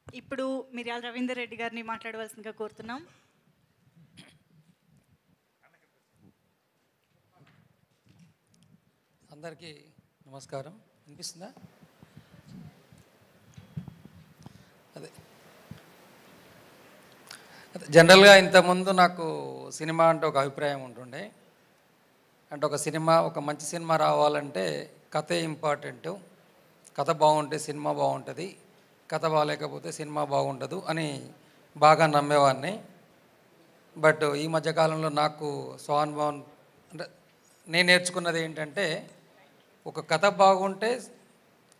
ఇప్పుడు మిర్యాల రవీందర్ రెడ్డి గారిని మాట్లాడవలసిందిగా కోరుతున్నాం. అందరికీ నమస్కారం. వినిపిస్తుందా? అదే జనరల్గా ఇంతకుముందు నాకు సినిమా అంటే ఒక అభిప్రాయం ఉంటుండే. అంటే ఒక మంచి సినిమా రావాలంటే కథే ఇంపార్టెంటు, కథ బాగుంటే సినిమా బాగుంటుంది, కథ బాగాలేకపోతే సినిమా బాగుండదు అని బాగా నమ్మేవాడిని. బట్ ఈ మధ్యకాలంలో నాకు స్వానుభవం అంటే నేను నేర్చుకున్నది ఏంటంటే, ఒక కథ బాగుంటే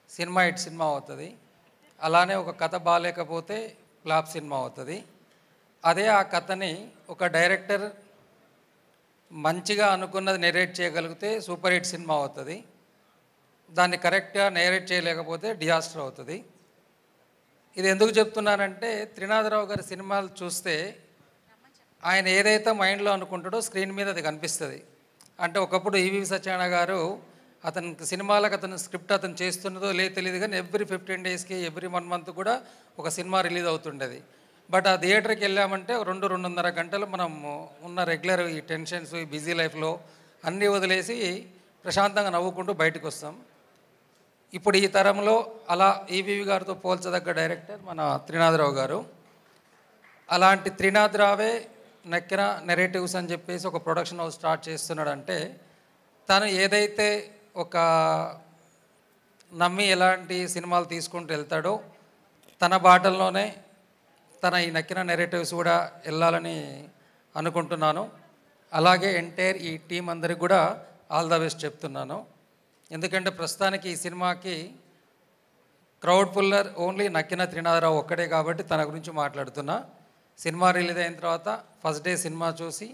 సినిమా అవుతుంది, అలానే ఒక కథ బాగాలేకపోతే ఫ్లాప్ సినిమా అవుతుంది. అదే ఆ కథని ఒక డైరెక్టర్ మంచిగా అనుకున్నది నెరేట్ చేయగలిగితే సూపర్ హిట్ సినిమా అవుతుంది, దాన్ని కరెక్ట్గా నేరేట్ చేయలేకపోతే డిజాస్టర్ అవుతుంది. ఇది ఎందుకు చెప్తున్నానంటే, త్రినాథరావు గారి సినిమాలు చూస్తే ఆయన ఏదైతే మైండ్లో అనుకుంటాడో స్క్రీన్ మీద అది కనిపిస్తుంది. అంటే ఒకప్పుడు ఈవీవి సత్యనారాయణ గారు సినిమాలకు స్క్రిప్ట్ అతను చేస్తున్నదో లేదు తెలియదు, కానీ ఎవ్రీ 15 డేస్కి ఎవ్రీ 1 మంత్ కూడా ఒక సినిమా రిలీజ్ అవుతుండేది. బట్ ఆ థియేటర్కి వెళ్ళామంటే 2-2.5 గంటలు మనం ఉన్న రెగ్యులర్ ఈ టెన్షన్స్, ఈ బిజీ లైఫ్లో అన్నీ వదిలేసి ప్రశాంతంగా నవ్వుకుంటూ బయటకు వస్తాం. ఇప్పుడు ఈ తరంలో అలా ఈవీవి గారితో పోల్చదగ్గ డైరెక్టర్ మన త్రినాథరావు గారు. అలాంటి త్రినాథరావే నక్కిన నెరేటివ్స్ అని చెప్పేసి ఒక ప్రొడక్షన్ హౌస్ స్టార్ట్ చేస్తున్నాడంటే, తను ఏదైతే ఒక నమ్మి ఎలాంటి సినిమాలు తీసుకుంటూ వెళ్తాడో తన బాటల్లోనే తన ఈ నక్కిన నెరేటివ్స్ కూడా వెళ్ళాలని అనుకుంటున్నాను. అలాగే ఎంటైర్ ఈ టీం అందరికి కూడా ఆల్ ద బెస్ట్ చెప్తున్నాను. ఎందుకంటే ప్రస్తుతానికి ఈ సినిమాకి క్రౌడ్ పుల్లర్ ఓన్లీ నక్కిన త్రినాథరావు ఒక్కడే కాబట్టి తన గురించి మాట్లాడుతున్నా. సినిమా రిలీజ్ అయిన తర్వాత ఫస్ట్ డే సినిమా చూసి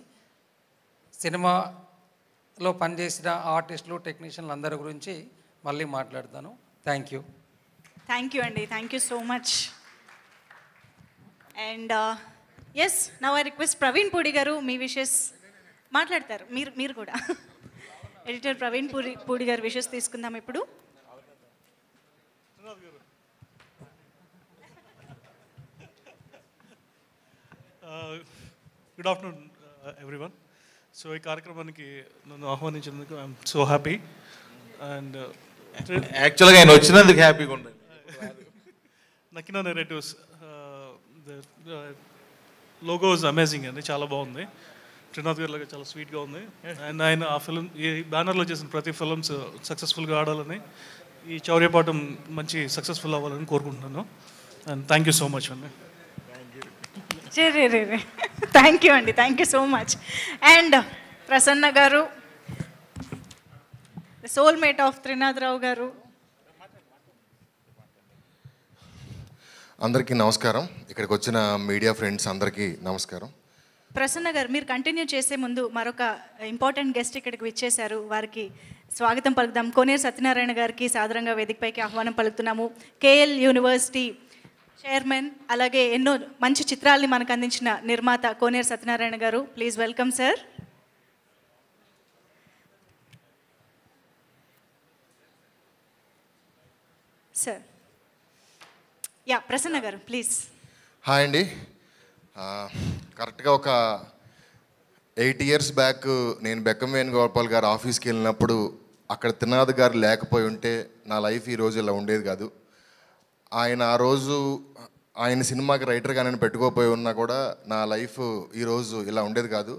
సినిమాలో పనిచేసిన ఆర్టిస్టులు, టెక్నీషియన్లు అందరి గురించి మళ్ళీ మాట్లాడతాను. థ్యాంక్ యూ అండి. Thank you so much. And yes, now I request Praveen Pudi గారు మీ విషెస్ మాట్లాడతారు. మీరు కూడా ఎడిటర్ ప్రవీణ్ పూడి గారు విషెస్ తీసుకుందాం ఇప్పుడు. Good afternoon everyone. సో ఈ కార్యక్రమానికి నన్ను ఆహ్వానించినందుకు ఐఎమ్ సో హ్యాపీ. అండ్ యాక్చువల్గా ఆయన వచ్చినందుకు హ్యాపీగా ఉండండి. నక్కిన నెరేటివ్స్ లోగో ఇస్ అమేజింగ్ అండి, చాలా బాగుంది. త్రినాథ్ గారి లాగా చాలా స్వీట్గా ఉంది. అండ్ ఆయన ఆ ఫిల్మ్, ఈ బ్యానర్లో చేసిన ప్రతి ఫిల్మ్స్ సక్సెస్ఫుల్గా ఆడాలని, ఈ చౌర్యపాఠం మంచి సక్సెస్ఫుల్ అవ్వాలని కోరుకుంటున్నాను. And thank you so much అండి. థ్యాంక్ యూ అండి. Thank you so much. And Prasanna గారు, సోల్మేట్ ఆఫ్ త్రినాథరావు గారు. అందరికీ నమస్కారం. ఇక్కడికి వచ్చిన మీడియా ఫ్రెండ్స్ అందరికీ నమస్కారం. ప్రసన్న గారు, మీరు కంటిన్యూ చేసే ముందు మరొక ఇంపార్టెంట్ గెస్ట్ ఇక్కడికి విచ్చేశారు, వారికి స్వాగతం పలుకుదాం. కోనేరు సత్యనారాయణ గారికి సాదరంగా వేదికపైకి ఆహ్వానం పలుకుతున్నాము. కేఎల్ యూనివర్సిటీ చైర్మన్, అలాగే ఎన్నో మంచి చిత్రాల్ని మనకు అందించిన నిర్మాత కోనేరు సత్యనారాయణ గారు. Please welcome sir. Sir, yeah Prasanna గారు ప్లీజ్. హాయ్ అండి. కరెక్ట్గా ఒక 8 years బ్యాక్ నేను బెక్కం వేణుగోపాల్ గారు ఆఫీస్కి వెళ్ళినప్పుడు అక్కడ త్రినాథ్ గారు లేకపోయి ఉంటే నా లైఫ్ ఈరోజు ఇలా ఉండేది కాదు. ఆయన ఆ రోజు ఆయన సినిమాకి రైటర్గా నేను పెట్టుకోపోయి ఉన్నా కూడా నా లైఫ్ ఈరోజు ఇలా ఉండేది కాదు.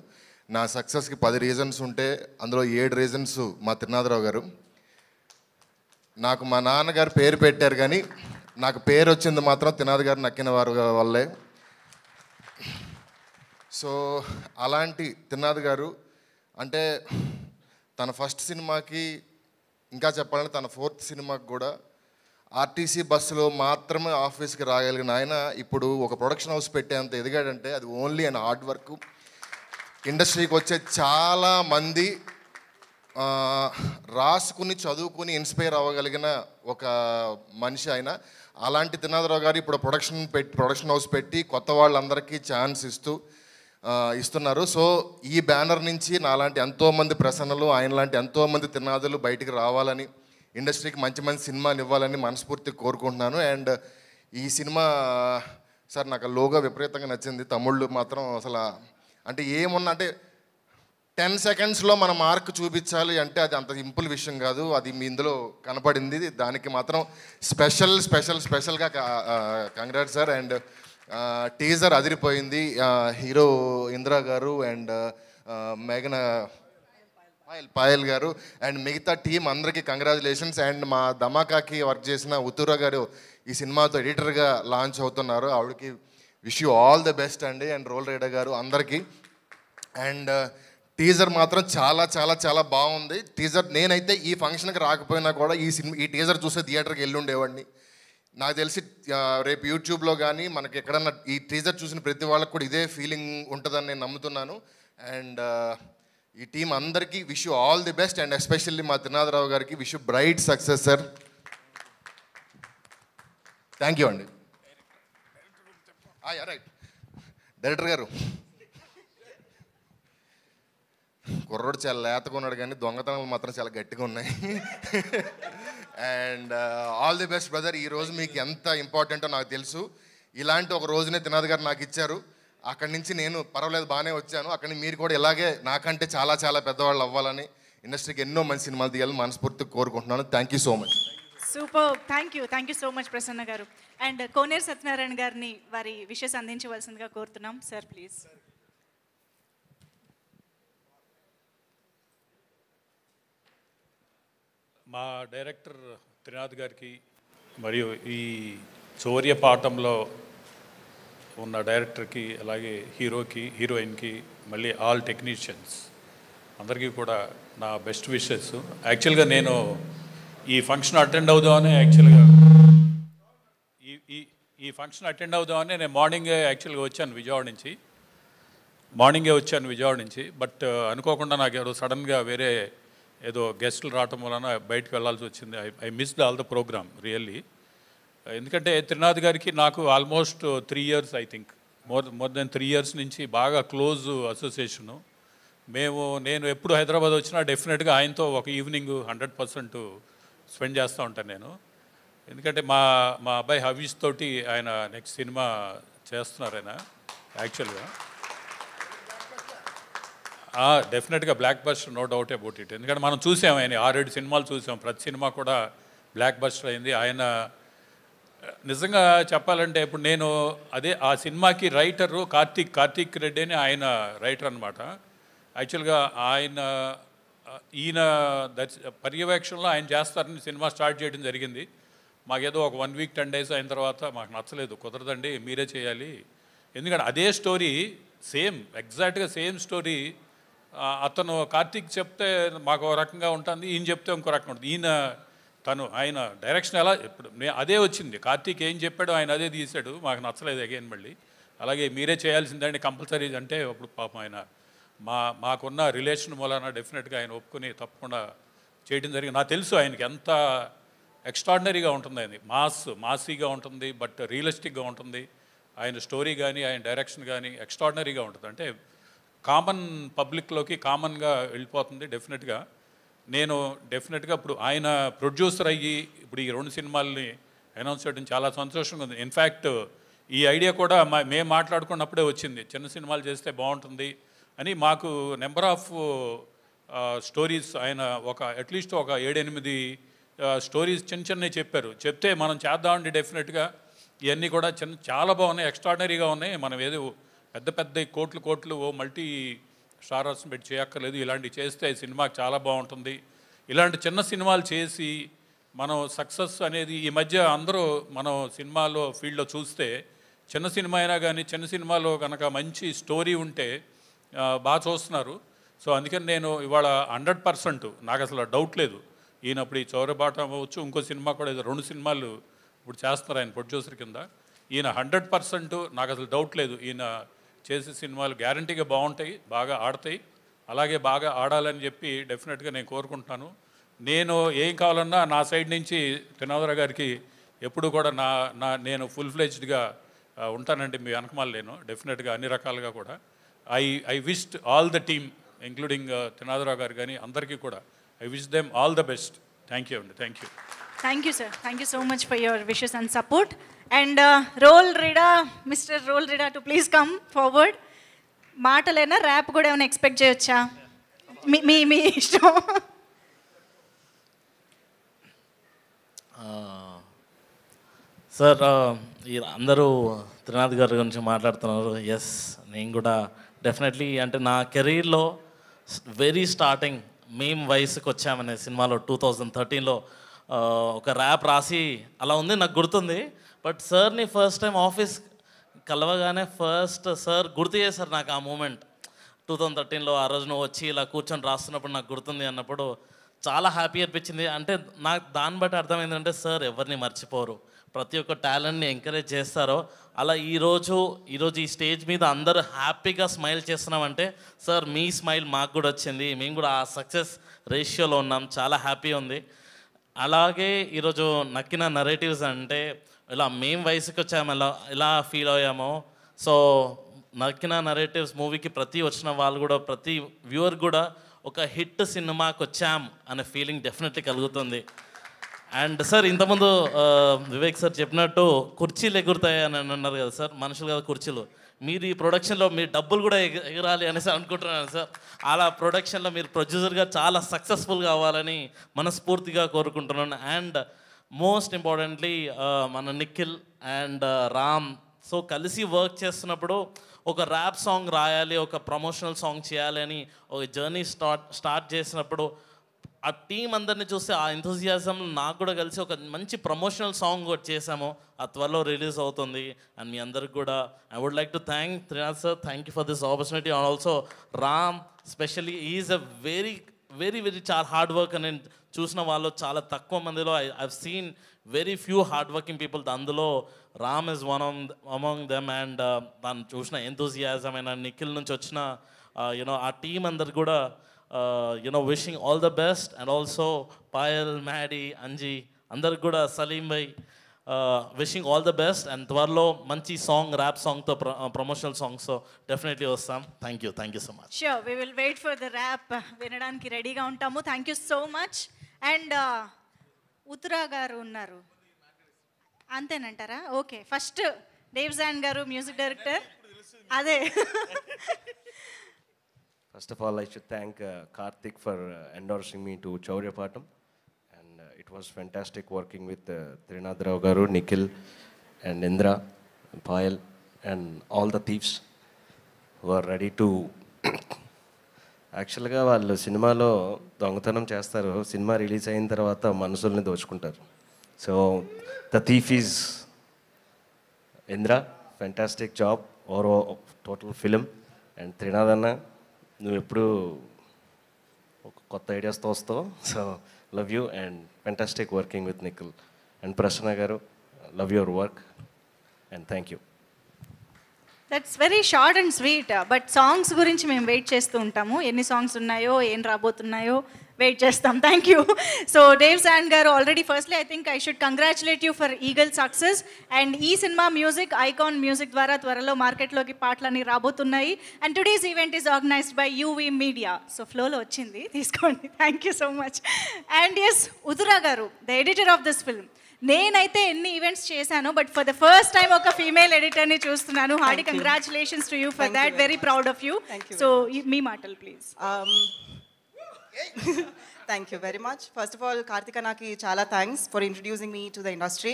నా సక్సెస్కి 10 రీజన్స్ ఉంటే అందులో 7 రీజన్స్ మా త్రినాథరావు గారు. నాకు మా నాన్నగారు పేరు పెట్టారు, కానీ నాకు పేరు వచ్చింది మాత్రం త్రినాథ్ గారు నక్కిన వారు వల్లే. సో అలాంటి త్రినాథ్ గారు అంటే తన ఫస్ట్ సినిమాకి, ఇంకా చెప్పాలంటే తన 4th సినిమాకి కూడా ఆర్టీసీ బస్సులో మాత్రమే ఆఫీస్కి రాగలిగిన ఆయన ఇప్పుడు ఒక ప్రొడక్షన్ హౌస్ పెట్టేంత ఎదిగాడంటే అది ఓన్లీ ఆయన హార్డ్ వర్క్. ఇండస్ట్రీకి వచ్చే చాలామంది రాసుకుని చదువుకుని ఇన్స్పైర్ అవ్వగలిగిన ఒక మనిషి ఆయన. అలాంటి త్రినాథరావు గారు ఇప్పుడు ప్రొడక్షన్ హౌస్ పెట్టి కొత్త వాళ్ళందరికీ ఛాన్స్ ఇస్తున్నారు. సో ఈ బ్యానర్ నుంచి నాలాంటి ఎంతోమంది ప్రసన్నలు, ఆయన లాంటి ఎంతోమంది త్రినాథులు బయటికి రావాలని, ఇండస్ట్రీకి మంచి మంచి సినిమాలు ఇవ్వాలని మనస్ఫూర్తిగా కోరుకుంటున్నాను. అండ్ ఈ సినిమా సార్ నాకు లోగో విపరీతంగా నచ్చింది. తమ్ముళ్ళు మాత్రం అసలు అంటే ఏమున్నా అంటే 10 సెకండ్స్లో మన మార్క్ చూపించాలి అంటే అది అంత సింపుల్ విషయం కాదు. అది మీ ఇందులో కనపడింది. దానికి మాత్రం స్పెషల్గా కంగ్రాట్స్ సార్. అండ్ టీజర్ అదిరిపోయింది. హీరో ఇందిరా గారు అండ్ మేఘన పాయల్ గారు అండ్ మిగతా టీం అందరికీ కంగ్రాచులేషన్స్. అండ్ మా ధమాకాకి వర్క్ చేసిన ఉత్తూరా గారు ఈ సినిమాతో ఎడిటర్గా లాంచ్ అవుతున్నారు. ఆవిడకి wish you all the best అండి. అండ్ రోల్ రైడర్ గారు అందరికీ. అండ్ టీజర్ మాత్రం చాలా చాలా చాలా బాగుంది. టీజర్ నేనైతే ఈ ఫంక్షన్కి రాకపోయినా కూడా ఈ టీజర్ చూసే థియేటర్కి వెళ్ళి ఉండేవాడిని. నాకు తెలిసి రేపు యూట్యూబ్లో కానీ మనకి ఎక్కడన్నా ఈ టీజర్ చూసిన ప్రతి వాళ్ళకి కూడా ఇదే ఫీలింగ్ ఉంటుందని నేను నమ్ముతున్నాను. అండ్ ఈ టీం అందరికీ wish you all the best. And especially మా త్రినాథరావు గారికి wish you bright success sir. Thank you అండి. రైట్ డైరెక్టర్ గారు, కుర్రోడు చాలా లేతగా ఉన్నాడు కానీ దొంగతనాలు మాత్రం చాలా గట్టిగా ఉన్నాయి. And all the best brother. ఈరోజు మీకు ఎంత ఇంపార్టెంటో నాకు తెలుసు. ఇలాంటి ఒక రోజునే త్రినాథ్ గారు నాకు ఇచ్చారు. అక్కడి నుంచి నేను పర్వాలేదు బాగానే వచ్చాను. అక్కడి నుంచి మీరు కూడా ఇలాగే నాకంటే చాలా చాలా పెద్దవాళ్ళు అవ్వాలని, ఇండస్ట్రీకి ఎన్నో మంచి సినిమాలు తీయాలని మనస్ఫూర్తిగా కోరుకుంటున్నాను. Thank you so much. Super. Thank you so much Prasanna గారు. అండ్ కోనేరు సత్యనారాయణ గారిని వారి విషెస్ అందించవలసిందిగా కోరుతున్నాం సార్, ప్లీజ్. మా డైరెక్టర్ త్రినాథ్ గారికి మరియు ఈ చౌర్యపాఠంలో ఉన్న డైరెక్టర్కి, అలాగే హీరోకి, హీరోయిన్కి, మళ్ళీ ఆల్ టెక్నీషియన్స్ అందరికీ కూడా నా బెస్ట్ విషెస్. యాక్చువల్గా నేను ఈ ఫంక్షన్ అటెండ్ అవుదామని ఈ ఫంక్షన్ అటెండ్ అవుదామని నేను మార్నింగే వచ్చాను విజయవాడ నుంచి. బట్ అనుకోకుండా నాకు ఎవరో సడన్గా వేరే ఏదో గెస్టులు రావటం వలన బయటకు వెళ్ళాల్సి వచ్చింది. I missed all the programme really. ఎందుకంటే త్రినాథ్ గారికి నాకు almost 3 years, I think more than 3 years నుంచి బాగా క్లోజ్ అసోసియేషను. నేను ఎప్పుడు హైదరాబాద్ వచ్చినా డెఫినెట్గా ఆయనతో ఒక ఈవినింగ్ 100% స్పెండ్ చేస్తూ ఉంటాను నేను. ఎందుకంటే మా అబ్బాయి హవీష్ తోటి ఆయన నెక్స్ట్ సినిమా చేస్తున్నారు ఆయన యాక్చువల్గా. డెఫినెట్గా blockbuster, no doubt about it. ఎందుకంటే మనం చూసాం ఆయన 6-7 సినిమాలు చూసాం. ప్రతి సినిమా కూడా బ్లాక్ బస్టర్ అయింది. ఆయన నిజంగా చెప్పాలంటే ఇప్పుడు నేను ఆ సినిమాకి రైటరు కార్తీక్ రెడ్డి అని ఆయన రైటర్ అనమాట. యాక్చువల్గా ఈయన పర్యవేక్షణలో ఆయన చేస్తారని సినిమా స్టార్ట్ చేయడం జరిగింది. మాకేదో ఒక 1 week 10 days అయిన తర్వాత మాకు నచ్చలేదు, కుదరదండి మీరే చేయాలి. ఎందుకంటే అదే స్టోరీ ఎగ్జాక్ట్గా సేమ్ స్టోరీ అతను కార్తీక్ చెప్తే మాకు ఒక రకంగా ఉంటుంది, ఈయన చెప్తే ఇంకో రకంగా ఉంటుంది. ఆయన డైరెక్షన్ ఎలా ఇప్పుడు అదే వచ్చింది. కార్తీక్ ఏం చెప్పాడో ఆయన అదే తీశాడు, మాకు నచ్చలేదు అగైన్ మళ్ళీ. అలాగే మీరే చేయాల్సిందండి కంపల్సరీ అంటే అప్పుడు పాపం ఆయన మాకున్న రిలేషన్ మూలన డెఫినెట్గా ఆయన ఒప్పుకొని తప్పకుండా చేయడం జరిగింది. నాకు తెలుసు ఆయనకి ఎంత ఎక్స్ట్రాడినరీగా ఉంటుంది, ఆయన మాసీగా ఉంటుంది, బట్ రియలిస్టిక్గా ఉంటుంది. ఆయన స్టోరీ కానీ ఆయన డైరెక్షన్ కానీ ఎక్స్ట్రాడినరీగా ఉంటుంది. అంటే కామన్ పబ్లిక్లోకి కామన్గా వెళ్ళిపోతుంది డెఫినెట్గా. నేను డెఫినెట్గా ఇప్పుడు ఆయన ప్రొడ్యూసర్ అయ్యి ఇప్పుడు ఈ 2 సినిమాలని అనౌన్స్ చేయడం చాలా సంతోషంగా ఉంది. ఇన్ఫ్యాక్ట్ ఈ ఐడియా కూడా మేము మాట్లాడుకున్నప్పుడే వచ్చింది, చిన్న సినిమాలు చేస్తే బాగుంటుంది అని. మాకు నెంబర్ ఆఫ్ స్టోరీస్ ఆయన అట్లీస్ట్ ఒక 7-8 స్టోరీస్ చిన్నవి చెప్తే మనం చేద్దామండి డెఫినెట్గా. ఇవన్నీ కూడా చాలా బాగున్నాయి, ఎక్స్ట్రాడినరీగా ఉన్నాయి. మనం ఏదో పెద్ద కోట్లు మల్టీ స్టారర్స్ని పెట్టి చేయక్కర్లేదు. ఇలాంటివి చేస్తే సినిమాకి చాలా బాగుంటుంది. ఇలాంటి చిన్న సినిమాలు చేసి మనం సక్సెస్ అనేది ఈ మధ్య అందరూ మనం సినిమాలో ఫీల్డ్లో చూస్తే చిన్న సినిమా అయినా కానీ చిన్న సినిమాలో కనుక మంచి స్టోరీ ఉంటే బాగా చూస్తున్నారు. సో అందుకని నేను ఇవాళ 100% నాకు అసలు డౌట్ లేదు, ఈయన ఇప్పుడు ఈ చౌరబాట అవ్వచ్చు, ఇంకో సినిమా కూడా 2 సినిమాలు ఇప్పుడు చేస్తున్నారు ఆయన ప్రొడ్యూసర్ కింద. ఈయన 100% నాకు అసలు డౌట్ లేదు, ఈయన చేసే సినిమాలు గ్యారంటీగా బాగుంటాయి, బాగా ఆడతాయి. అలాగే బాగా ఆడాలని చెప్పి డెఫినెట్గా నేను కోరుకుంటున్నాను. నేను ఏం కావాలన్నా నా సైడ్ నుంచి త్రినాథరావు గారికి ఎప్పుడు కూడా నేను ఫుల్ ఫ్లెజ్డ్గా ఉంటానండి, మీ వెనకమాల నేను డెఫినెట్గా అన్ని రకాలుగా కూడా. I wished all the team including Trinatharao garu కానీ అందరికీ కూడా I wish them all the best. Thank you అండి. Thank you. Thank you, sir. Thank you so much for your wishes and support. And Roll Rida, mister Roll Rida to please come forward. మాటలేనా, rap కూడా ఏమైనా expect చేయొచ్చా? మీ మీ మీ ఇష్టం. Sir, అందరూ త్రినాథ్ గారి గురించి మాట్లాడుతున్నారు. ఎస్, నేను కూడా డెఫినెట్లీ అంటే నా కెరీర్లో వెరీ స్టార్టింగ్ మేము వయసుకు వచ్చామనే సినిమాలో 2013లో ఒక ర్యాప్ రాసి అలా ఉంది, నాకు గుర్తుంది. బట్ సార్ని ఫస్ట్ టైం ఆఫీస్ కలవగానే ఫస్ట్ సార్ గుర్తు చేశారు నాకు ఆ మూమెంట్. 2013లో ఆ రోజు నువ్వు వచ్చి ఇలా కూర్చొని రాస్తున్నప్పుడు నాకు గుర్తుంది అన్నప్పుడు చాలా హ్యాపీ అనిపించింది. అంటే నాకు దాన్ని బట్టి అర్థమైందంటే సార్ ఎవరిని మర్చిపోరు, ప్రతి ఒక్క టాలెంట్ని ఎంకరేజ్ చేస్తారో. అలా ఈరోజు ఈ స్టేజ్ మీద అందరూ హ్యాపీగా స్మైల్ చేస్తున్నామంటే సార్ మీ స్మైల్ మాకు కూడా వచ్చింది, మేము కూడా ఆ సక్సెస్ రేషియోలో ఉన్నాం, చాలా హ్యాపీ ఉంది. అలాగే ఈరోజు నక్కిన నరేటివ్స్ అంటే ఇలా మేము వయసుకి వచ్చాము ఎలా ఫీల్ అయ్యామో. సో నక్కిన నరేటివ్స్ మూవీకి ప్రతి వచ్చిన వాళ్ళు కూడా ప్రతి వ్యూవర్ కూడా ఒక హిట్ సినిమాకి వచ్చాం అనే ఫీలింగ్ డెఫినెట్లీ కలుగుతుంది. అండ్ సార్ ఇంతకుముందు వివేక్ సార్ చెప్పినట్టు కుర్చీలు ఎగురుతాయి అని అన్నారు కదా సార్, మనుషులు కదా కుర్చీలు. మీరు ఈ ప్రొడక్షన్లో మీ డబ్బులు కూడా ఎగరాలి అనేసి అనుకుంటున్నాను సార్. అలా ప్రొడక్షన్లో మీరు ప్రొడ్యూసర్గా చాలా సక్సెస్ఫుల్ కావాలని మనస్ఫూర్తిగా కోరుకుంటున్నాను. అండ్ మోస్ట్ ఇంపార్టెంట్లీ మన నిఖిల్ అండ్ రామ్ సో కలిసి వర్క్ చేస్తున్నప్పుడు ఒక ర్యాప్ సాంగ్ రాయాలి, ఒక ప్రమోషనల్ సాంగ్ చేయాలి అని ఒక జర్నీ స్టార్ట్ చేసినప్పుడు ఆ టీం అందరినీ చూస్తే ఆ ఎంథూజియాజం నాకు కూడా కలిసి ఒక మంచి ప్రమోషనల్ సాంగ్ కూడా చేసాము. ఆ త్వరలో రిలీజ్ అవుతుంది. అండ్ మీ అందరికి కూడా I would like to thank Trinath sir, thank you for this opportunity. And also Ram specially is a very very very చాలా హార్డ్ వర్క్. నేను చూసిన వాళ్ళు చాలా తక్కువ మందిలో I seen very few hard working people, అందులో Ram is one among them. And దాన్ని చూసిన ఎంథూజియాజం అయిన నిఖిల్ నుంచి వచ్చిన యూనో ఆ టీం అందరికి కూడా wishing all the best. And also Payal, Maddie, Anji అందరికి కూడా Salim bhai wishing all the best. And త్వరలో మంచి సాంగ్ ర్యాప్ సాంగ్తో ప్రమోషనల్ సాంగ్స్తో డెఫినెట్లీ వస్తాం. Thank you so much. Sure, we will wait for the rap, వినడానికి రెడీగా ఉంటాము. Thank you so much. And Uttara garu ఉన్నారు, అంతేనంటారా? Okay, first Dev John garu music director. అదే First of all, I should thank Karthik for endorsing me to Chaurya Patam. And it was fantastic working with Trinath Rao Garu, Nikhil, and Indra, and Payal, and all the thieves who are ready to... యాక్చువల్గా వాళ్ళు సినిమాలో దొంగతనం చేస్తారు, cinema release అయిన తర్వాత మనుషుల్ని దోచుకుంటారు. So the thief is Indra, fantastic job over total film. And Trinath అన్న, నువ్వు ఎప్పుడు ఒక కొత్త ఐడియాస్తో వస్తావు. So love you and fantastic working with Nikhil. And Prasanna garu, love your work and thank you. That's very short and sweet. But songs గురించి మేము wait చేస్తూ ఉంటాము, ఎన్ని సాంగ్స్ ఉన్నాయో ఏం రాబోతున్నాయో వెయిట్ చేస్తాం. Thank you. So Dev John garu, already firstly I think I should congratulate you for Eagle success. And ఈ సినిమా మ్యూజిక్ ఐకాన్ మ్యూజిక్ ద్వారా త్వరలో మార్కెట్లోకి పాటలన్నీ రాబోతున్నాయి. And today's event is organized by UV media. So ఫ్లోలో వచ్చింది, తీసుకోండి. Thank you so much. And yes, Uttara garu, the editor of this film. నేనైతే ఎన్ని ఈవెంట్స్ చేశాను, but for the first time ఒక ఫీమేల్ ఎడిటర్ని చూస్తున్నాను. Hearty congratulations to you for that. Very proud of you. So మీ మాటలు please. Thank you very much. First of all, Karthik Annaki chala thanks for introducing me to the industry.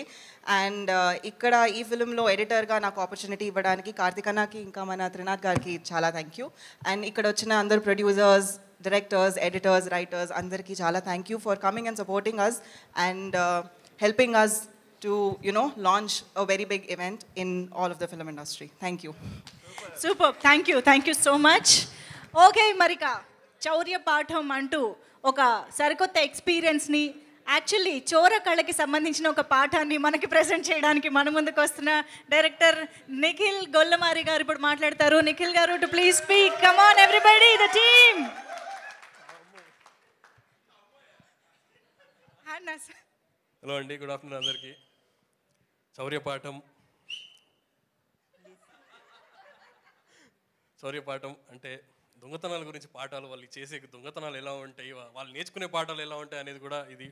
And ikkada ee film lo editor ga naaku opportunity ivvadaniki Karthik Annaki inka mana Trinath gariki chala thank you. And ikkada vachina andaru producers, directors, editors, writers andariki chala thank you for coming and supporting us and helping us to launch a very big event in all of the film industry. Thank you. Super. Thank you so much. Okay, Marika, చౌర్య పాఠం అంటూ ఒక సరికొత్త ఎక్స్పీరియన్స్ని, actually చోర కళకి సంబంధించిన ఒక పాఠాన్ని మనకి ప్రజెంట్ చేయడానికి మన ముందుకు వస్తున్న డైరెక్టర్ నిఖిల్ గొల్లమారి గారు ఇప్పుడు మాట్లాడతారు. నిఖిల్ గారు, to please speak. Come on everybody, the team. Hello అండి, గుడ్ ఆఫ్టర్నూన్ అందరికీ. చౌర్యపాఠం అంటే దొంగతనాల గురించి పాఠాలు, వాళ్ళు చేసే దొంగతనాలు ఎలా ఉంటాయి, వాళ్ళు నేర్చుకునే పాఠాలు ఎలా ఉంటాయి అనేది కూడా ఇది.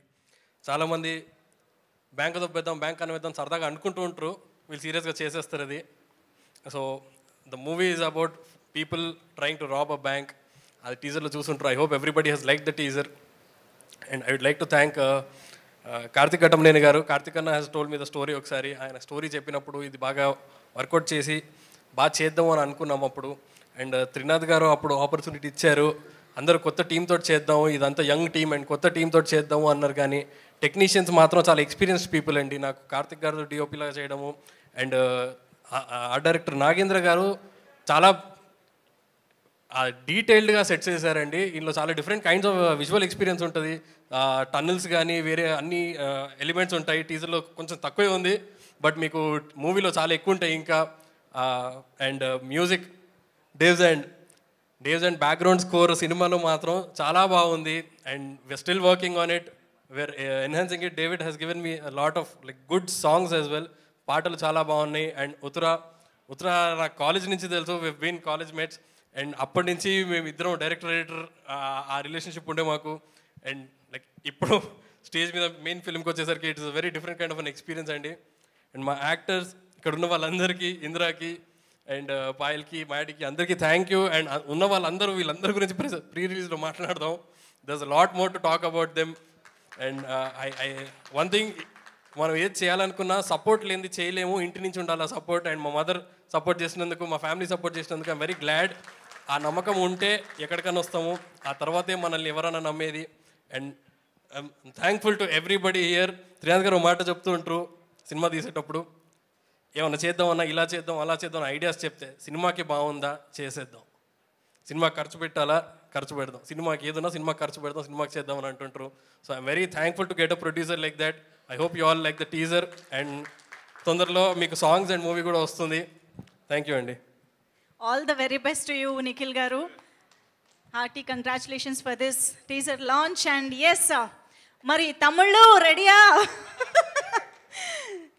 చాలామంది బ్యాంక్ దొబ్బేద్దాం, బ్యాంక్ అనేద్దాం సరదాగా అనుకుంటూ ఉంటారు. వీళ్ళు సీరియస్గా చేసేస్తారు అది. So the movie is about people trying to rob a bank. అది టీజర్లో చూసుంటారు. I hope everybody has like the teaser. And I would like to thank Karthik Ghattamaneni గారు. కార్తిక్ అన్న has told me the story. ఒకసారి ఆయన స్టోరీ చెప్పినప్పుడు ఇది బాగా వర్కౌట్ చేసి బాగా చేద్దాం అని అనుకున్నాం అప్పుడు. అండ్ త్రినాథ్ గారు అప్పుడు ఆపర్చునిటీ ఇచ్చారు, అందరూ కొత్త టీంతో చేద్దాము, ఇదంతా యంగ్ టీమ్ అండ్ కొత్త టీంతో చేద్దాము అన్నారు. కానీ టెక్నీషియన్స్ మాత్రం చాలా ఎక్స్పీరియన్స్డ్ పీపుల్ అండి. నాకు కార్తిక్ గారు డిఓపిలాగా చేయడము అండ్ ఆ డైరెక్టర్ నాగేంద్ర గారు చాలా డీటెయిల్డ్గా సెట్ చేశారండి. ఇందులో చాలా different kinds of visual experience ఉంటుంది. టన్నల్స్ కానీ వేరే అన్ని ఎలిమెంట్స్ ఉంటాయి. టీజర్లో కొంచెం తక్కువే ఉంది, బట్ మీకు మూవీలో చాలా ఎక్కువ ఉంటాయి ఇంకా. And music Dev's and background score సినిమాలో మాత్రం చాలా బాగుంది. And we're still working on it, we're enhancing it. David has given me lot of like good songs as well. పాటలు చాలా బాగున్నాయి. అండ్ ఉత్తరా నాకు కాలేజ్ నుంచి తెలుసు, we been college mates. And అప్పటి నుంచి మేము ఇద్దరం డైరెక్టర్ ఎడిటర్ ఆ రిలేషన్షిప్ ఉండే మాకు. అండ్ లైక్ ఇప్పుడు స్టేజ్ మీద మెయిన్ ఫిల్మ్కి వచ్చేసరికి it is very different kind of an experience అండి. అండ్ మా యాక్టర్స్ ఇక్కడ ఉన్న వాళ్ళందరికీ, ఇందిరాకి అండ్ పాయల్కి, మాయాటికి అందరికీ థ్యాంక్ యూ. అండ్ ఉన్న వీళ్ళందరి గురించి ప్రీ రిలీజ్లో మాట్లాడదాం. దర్స్ a lot more to talk about them. And one thing, మనం ఏది చేయాలనుకున్నా సపోర్ట్ లేనిది చేయలేము, ఇంటి నుంచి ఉండాలి ఆ సపోర్ట్. అండ్ మా మదర్ సపోర్ట్ చేసినందుకు, మా ఫ్యామిలీ సపోర్ట్ చేసినందుకు ఐమ్ వెరీ గ్లాడ్. ఆ నమ్మకం ఉంటే ఎక్కడికైనా వస్తాము, ఆ తర్వాతే మనల్ని ఎవరైనా నమ్మేది. And I'm thankful to everybody here. Trinath గారు మాట చెప్తూ ఉంటారు సినిమా తీసేటప్పుడు, ఏమన్నా చేద్దామన్నా, ఇలా చేద్దాం అలా చేద్దాం ఐడియాస్ చెప్తే సినిమాకి బాగుందా చేసేద్దాం, సినిమా ఖర్చు పెట్టాలా ఖర్చు పెడదాం, సినిమాకి ఏదన్నా సినిమా ఖర్చు పెడదాం, సినిమాకి చేద్దామని అంటుంటారు. So I'm very thankful to get a producer like that. I hope you all like the teaser. And తొందరలో మీకు సాంగ్స్ అండ్ మూవీ కూడా వస్తుంది. థ్యాంక్ యూ అండి. All the very best to you Nikhil garu. Hearty congratulations for this teaser launch. And yes, మరి తమిళ్లో రెడీయా?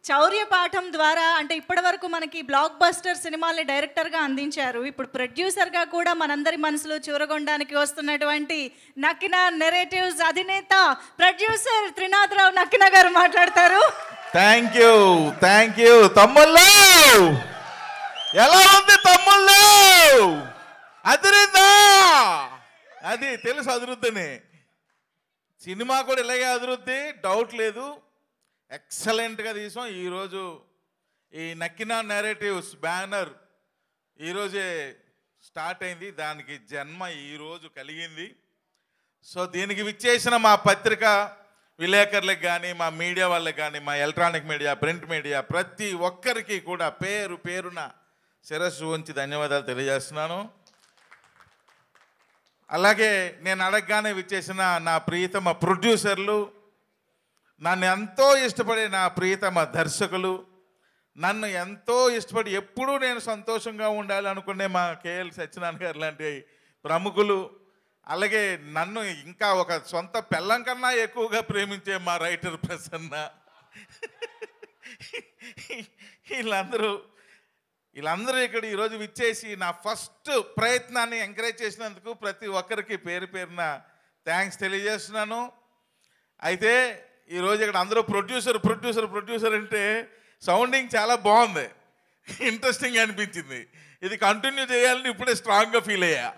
చౌర్య పాఠం ద్వారా అంటే ఇప్పటి వరకు మనకి బ్లాక్ బస్టర్ సినిమాల్ని డైరెక్టర్గా అందించారు, ఇప్పుడు ప్రొడ్యూసర్గా కూడా మనందరి మనసులో చూరగొనడానికి వస్తున్నటువంటి నక్కిన నెరేటివ్స్ అధినేత ప్రొడ్యూసర్ త్రినాథ్ రావు నక్కిన గారు మాట్లాడతారు. థ్యాంక్ యూ తమ్ముళ్ళు. ఎలా ఉంది తమ్ముళ్ళు? అదిరిందా? అది తెలుసు అభివృద్ధిని. సినిమా కూడా ఇలాగే అభివృద్ధి, డౌట్ లేదు. ఎక్సలెంట్గా తీసాం. ఈరోజు ఈ నక్కిన నెరేటివ్స్ బ్యానర్ ఈరోజే స్టార్ట్ అయింది, దానికి జన్మ ఈరోజు కలిగింది. సో దీనికి విచ్చేసిన మా పత్రిక విలేకరులకు కానీ, మా మీడియా వాళ్ళకి కానీ, మా ఎలక్ట్రానిక్ మీడియా, ప్రింట్ మీడియా, ప్రతి ఒక్కరికి కూడా పేరు పేరున శిరస్సు ఉంచి ధన్యవాదాలు తెలియజేస్తున్నాను. అలాగే నేను అడగగానే విచ్చేసిన నా ప్రియతమ ప్రొడ్యూసర్లు, నన్ను ఎంతో ఇష్టపడే నా ప్రియతమ దర్శకులు, నన్ను ఎంతో ఇష్టపడి ఎప్పుడూ నేను సంతోషంగా ఉండాలి అనుకునే మా కేఎల్ సత్యనారాయణ గారు లాంటి ప్రముఖులు, అలాగే నన్ను ఇంకా ఒక సొంత పెళ్ళం కన్నా ఎక్కువగా ప్రేమించే మా రైటర్ ప్రసన్న, వీళ్ళందరూ ఇక్కడ ఈరోజు విచ్చేసి నా ఫస్ట్ ప్రయత్నాన్ని ఎంకరేజ్ చేసినందుకు ప్రతి ఒక్కరికి పేరు పేరున థ్యాంక్స్ తెలియజేస్తున్నాను. అయితే ఈరోజు ఇక్కడ అందరూ ప్రొడ్యూసర్ అంటే సౌండింగ్ చాలా బాగుంది, ఇంట్రెస్టింగ్ అనిపించింది. ఇది కంటిన్యూ చేయాలని ఇప్పుడే స్ట్రాంగ్గా ఫీల్ అయ్యా.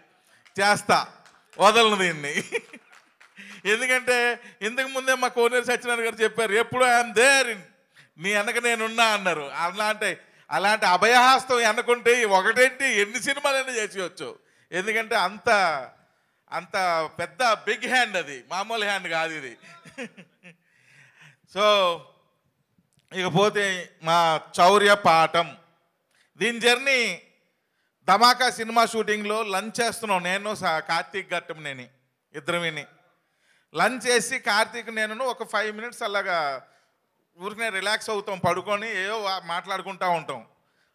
చేస్తా, వదలను దీన్ని. ఎందుకంటే ఇంతకుముందే మా కోనేరు సత్యనారాయణ గారు చెప్పారు, ఎప్పుడు ఐఎమ్ దేర్, నీ వెనక నేనున్నా అన్నారు. అలాంటి అభయహస్తం ఎన్నుకుంటే ఒకటేంటి ఎన్ని సినిమాలైనా చేసేయచ్చు. ఎందుకంటే అంత పెద్ద బిగ్ హ్యాండ్, అది మామూలు హ్యాండ్ కాదు ఇది. సో ఇకపోతే మా చౌర్య పాఠం, దీని జర్నీ ధమాకా సినిమా షూటింగ్లో లంచ్ చేస్తున్నాం. నేను కార్తీక్ ఘట్టమనేని ఇద్దరం విని లంచ్ చేసి కార్తీక్ నేను ఒక 5 minutes అలాగా ఊరికనే రిలాక్స్ అవుతాం, పడుకొని ఏవో మాట్లాడుకుంటూ ఉంటాం.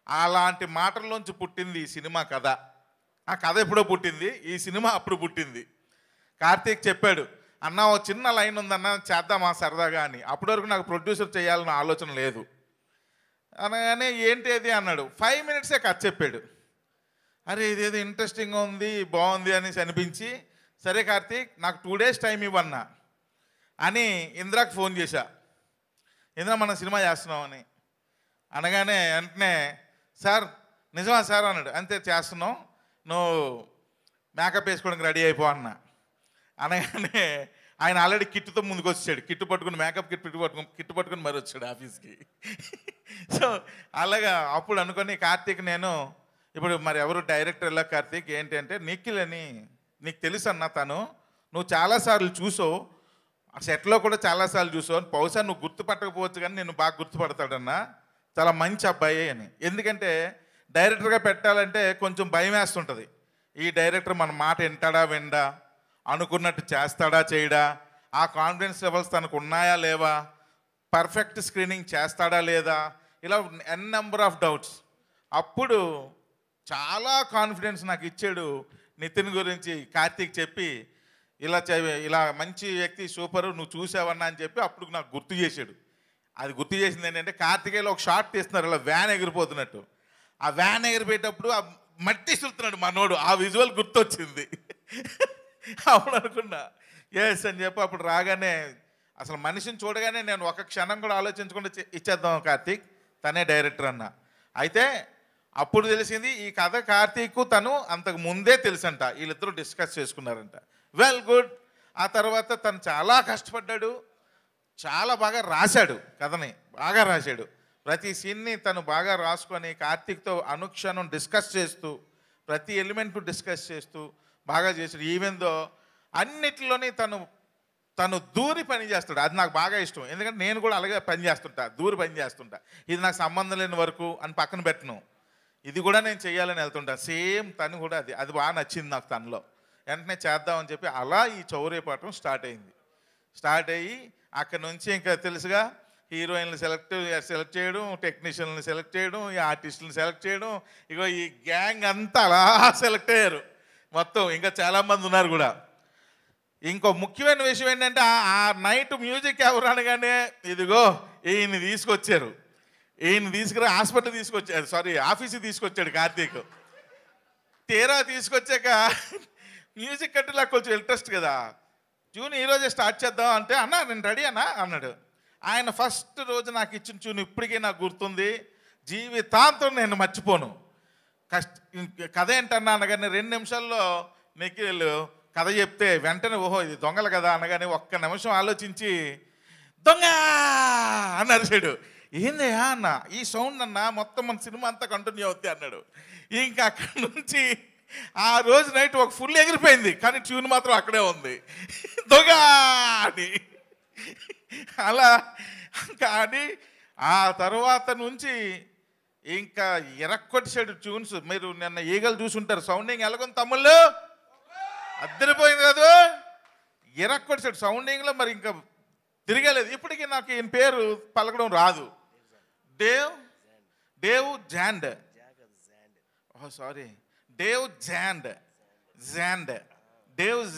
అలాంటి మాటల్లోంచి పుట్టింది ఈ సినిమా కథ. ఆ కథ ఎప్పుడో పుట్టింది, ఈ సినిమా అప్పుడు పుట్టింది. కార్తీక్ చెప్పాడు, అన్న ఓ చిన్న లైన్ ఉందన్న చేద్దామా సరదాగా అని. అప్పటి వరకు నాకు ప్రొడ్యూసర్ చేయాలన్న ఆలోచన లేదు. అనగానే ఏంటి అది అన్నాడు. 5 minutes కథ చెప్పాడు. అరే ఇదేదో ఇంట్రెస్టింగ్గా ఉంది, బాగుంది అనేసి అనిపించి, సరే కార్తీక్ నాకు 2 days టైం ఇవ్వన్నా అని ఇందిరాకి ఫోన్ చేశా. ఇందిరా మనం సినిమా చేస్తున్నామని. అనగానే వెంటనే సార్ నిజమా సార్ అన్నాడు. అంతే చేస్తున్నాం, నువ్వు మేకప్ వేసుకోవడానికి రెడీ అయిపో అన్న. అనగానే ఆయన ఆల్రెడీ కిట్తో ముందుకు వచ్చాడు, కిట్టు పట్టుకుని మేకప్ కిట్టు పట్టుకుని మరి వచ్చాడు ఆఫీస్కి. సో అలాగా అప్పుడు అనుకొని కార్తీక్ నేను ఇప్పుడు మరి ఎవరు డైరెక్టర్ ఎలా కార్తీక్ ఏంటి అంటే నిఖిల్ అని నీకు తెలుసు అన్న, తను నువ్వు చాలాసార్లు చూసావు, సెట్లో కూడా చాలాసార్లు చూసావు, బహుశా నువ్వు గుర్తుపట్టకపోవచ్చు కానీ నేను బాగా గుర్తుపడతాడన్నా, చాలా మంచి అబ్బాయి అని. ఎందుకంటే డైరెక్టర్గా పెట్టాలంటే కొంచెం భయం వేస్తుంటుంది. ఈ డైరెక్టర్ మన మాట వింటాడా విండా, అనుకున్నట్టు చేస్తాడా చేయడా, ఆ కాన్ఫిడెన్స్ లెవెల్స్ తనకు ఉన్నాయా లేవా, పర్ఫెక్ట్ స్క్రీనింగ్ చేస్తాడా లేదా, ఇలా ఎన్ నెంబర్ ఆఫ్ డౌట్స్. అప్పుడు చాలా కాన్ఫిడెన్స్ నాకు ఇచ్చాడు నితిన్ గురించి కార్తీక్ చెప్పి, ఇలా మంచి వ్యక్తి సూపరు నువ్వు చూసావన్నా అని చెప్పి అప్పుడు నాకు గుర్తు చేశాడు. అది గుర్తు చేసింది ఏంటంటే కార్తీకేయులో ఒక షాట్ తీస్తున్నారు ఇలా వ్యాన్ ఎగిరిపోతున్నట్టు, ఆ వ్యాన్ ఎగిరిపోయేటప్పుడు ఆ మట్టి సులుతున్నాడు మనోడు, ఆ విజువల్ గుర్తొచ్చింది. అప్పుడు అనుకున్నా ఎస్ అని చెప్పి అప్పుడు రాగానే అసలు మనిషిని చూడగానే నేను ఒక క్షణం కూడా ఆలోచించకుండా ఇచ్చేద్దాం కార్తీక్ తనే డైరెక్టర్ అన్న. అయితే అప్పుడు తెలిసింది ఈ కథ కార్తీక్ తను అంతకు ముందే తెలుసంట, వీళ్ళిద్దరూ డిస్కస్ చేసుకున్నారంట. Well good. ఆ తర్వాత తను చాలా కష్టపడ్డాడు, చాలా బాగా రాశాడు, కథని బాగా రాశాడు. ప్రతి సీన్ని తను బాగా రాసుకొని కార్తీక్తో అనుక్షణం డిస్కస్ చేస్తూ ప్రతి ఎలిమెంట్ డిస్కస్ చేస్తూ బాగా చేశాడు. ఈవెన్దో అన్నిటిలోని తను దూరి పని చేస్తాడు, అది నాకు బాగా ఇష్టం. ఎందుకంటే నేను కూడా అలాగే పని చేస్తుంటా, దూరి పని చేస్తుంటా. ఇది నాకు సంబంధం లేని వరకు అని పక్కన పెట్టను, ఇది కూడా నేను చేయాలని వెళ్తుంటా. సేమ్ తను కూడా అది బాగా నచ్చింది నాకు తనలో. వెంటనే చేద్దామని చెప్పి అలా ఈ చౌర్య పాఠం స్టార్ట్ అయ్యి అక్కడ నుంచి ఇంకా తెలుసుగా హీరోయిన్లు సెలెక్ట్ చేయడం, టెక్నీషియన్లు సెలెక్ట్ చేయడం, ఈ ఆర్టిస్టులను సెలెక్ట్ చేయడం, ఇగో ఈ గ్యాంగ్ అంతా అలా సెలెక్ట్ అయ్యారు మొత్తం. ఇంకా చాలామంది ఉన్నారు కూడా. ఇంకో ముఖ్యమైన విషయం ఏంటంటే ఆ నైట్ మ్యూజిక్ ఎవరు అనగానే ఇదిగో ఈయన్ని తీసుకొచ్చారు, ఈయన తీసుకురా హాస్పిటల్ తీసుకొచ్చాడు, ఆఫీస్కి తీసుకొచ్చాడు కార్తీక్. తీరా తీసుకొచ్చాక మ్యూజిక్ అంటే నాకు కొంచెం ఇంట్రెస్ట్ కదా, ట్యూన్ ఈరోజే స్టార్ట్ చేద్దాం అంటే అన్నా నేను రెడీ అన్నా అన్నాడు. ఆయన ఫస్ట్ రోజు నాకు ఇచ్చిన ట్యూన్ ఇప్పటికీ నాకు గుర్తుంది, జీవితాంతం నేను మర్చిపోను. కథ ఏంటన్నా అనగానే 2 నిమిషాల్లో నిఖిల్ కథ చెప్తే వెంటనే ఓహో ఇది దొంగలు కదా అనగానే ఒక్క నిమిషం ఆలోచించి దొంగ అని అరిచాడు. ఏందయ్యా అన్న ఈ సౌండ్ అన్న మొత్తం మన సినిమా అంతా కంటిన్యూ అవుతాయి అన్నాడు. ఇంకా అక్కడి నుంచి ఆ రోజు నైట్ ఒక ఫుల్ ఎగిరిపోయింది, కానీ ట్యూన్ మాత్రం అక్కడే ఉంది, దొంగ అని. అలా కానీ ఆ తర్వాత నుంచి ఇంకా ఎరక్కొచ్చాడు ట్యూన్స్. మీరు నిన్న ఈగలు చూసుంటారు, సౌండింగ్ ఎలాగొంది తమ్ముళ్ళు, అద్దరిపోయింది కదా, ఎరక్కొచ్చాడు సౌండింగ్లో. మరి ఇంకా తిరగలేదు. ఇప్పటికీ నాకు ఈయన పేరు పలకడం రాదు. డేవ్ జాండ్ డేవ్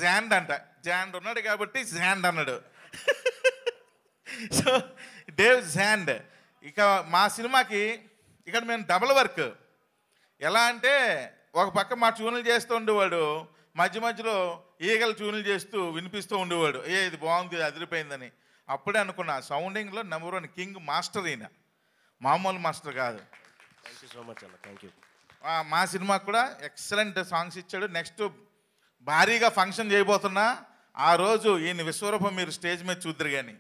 జాండ్ అంట. జాండ్ ఉన్నాడు కాబట్టి జాండ్ అన్నాడు. So Dave Zand. ఇక మా సినిమాకి ఇక్కడ మేము డబుల్ వర్క్. ఎలా అంటే ఒక పక్క మా ట్యూన్లు చేస్తూ ఉండేవాడు, మధ్యలో ఈగలు ట్యూన్లు చేస్తూ వినిపిస్తూ ఉండేవాడు, ఇది బాగుంది అదిరిపోయిందని. అప్పుడే అనుకున్నా సౌండింగ్లో నెంబర్ 1 కింగ్ మాస్టర్ ఈయన, మామూలు మాస్టర్ కాదు. థ్యాంక్ యూ సో మచ్ అన్న, థ్యాంక్ యూ. మా సినిమాకి కూడా ఎక్సలెంట్ సాంగ్స్ ఇచ్చాడు. నెక్స్ట్ భారీగా ఫంక్షన్ చేయబోతున్నా, ఆ రోజు ఈయన విశ్వరూపం మీరు స్టేజ్ మీద చూద్దరు కానీ.